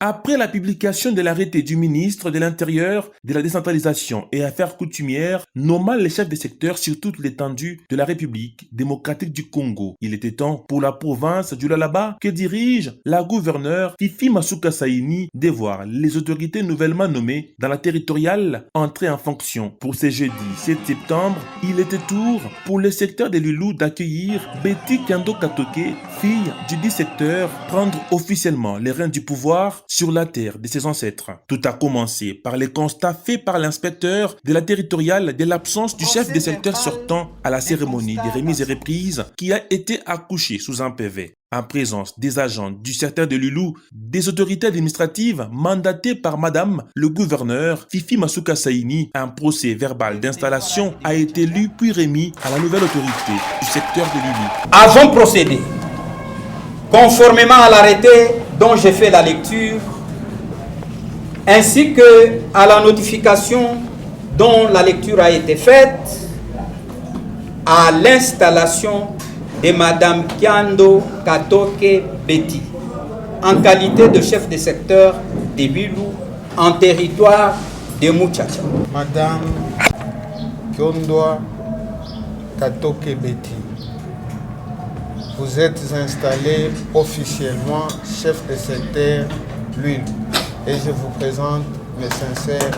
Après la publication de l'arrêté du ministre de l'Intérieur, de la décentralisation et affaires coutumières nommant les chefs de secteur sur toute l'étendue de la République démocratique du Congo, il était temps pour la province du Lualaba que dirige la gouverneure Fifi Masuka Saini de voir les autorités nouvellement nommées dans la territoriale entrer en fonction. Pour ce jeudi 7 septembre, il était tour pour le secteur de Lulou d'accueillir Betty Kando Katoke, fille du dit secteur, prendre officiellement les rênes du pouvoir sur la terre de ses ancêtres. Tout a commencé par les constats faits par l'inspecteur de la territoriale de l'absence du chef de secteur sortant à la cérémonie des remises et reprises qui a été accouché sous un PV. En présence des agents du secteur de Lulou, des autorités administratives mandatées par Madame le gouverneur Fifi Masuka Saini, un procès verbal d'installation a été lu puis remis à la nouvelle autorité du secteur de Lulou. Avons procédé, conformément à l'arrêté dont j'ai fait la lecture, ainsi que à la notification dont la lecture a été faite, à l'installation de Madame Kando Katoke Betty, en qualité de chef de secteur de Lulou, en territoire de Muchacha. Madame Kando Katoke Betty, vous êtes installée officiellement chef de secteur Lulou et je vous présente mes sincères.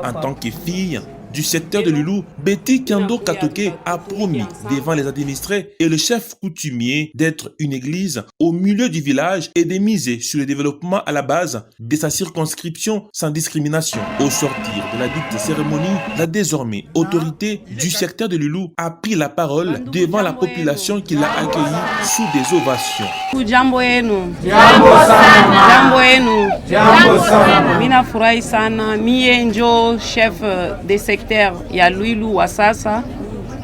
En tant que fille du secteur de Lulou, Betty Kando Katoke a promis devant les administrés et le chef coutumier d'être une église au milieu du village et de miser sur le développement à la base de sa circonscription sans discrimination. Au sortir de la dite cérémonie, la désormais autorité du secteur de Lulou a pris la parole devant la population qui l'a accueilli sous des ovations. Jambo yenu. Jambo sana. Jambo yenu. Jambo sana. Mina furahi sana. Mie njo chef de secteur ya Lulou wa sasa.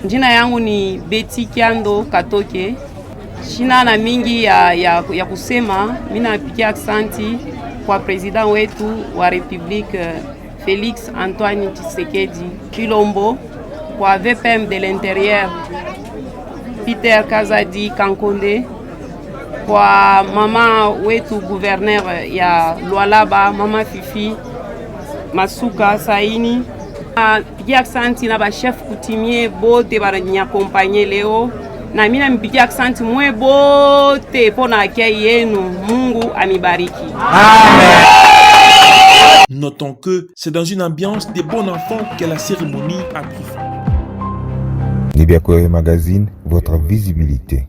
Jina yangu ni Betty Kando Katoke. Shina na mingi ya kusema. Mina napigia aksanti kwa president wetu wa Republique Félix Antoine Tshisekedi Chilombo, kwa VPM de l'Intérieur Peter Kazadi Kankonde, kwa mama wetu gouverneur ya Lualaba mama Fifi Masuka Saini. Pigia aksanti na ba chef coutumier bote bananyakompanye leo, na mina mpigia aksanti mwe bote pona akei yenu. Mungu amibariki. Amen. Notons que c'est dans une ambiance de bon enfant que la cérémonie a pris fin. Nibiakoe Magazine, votre visibilité.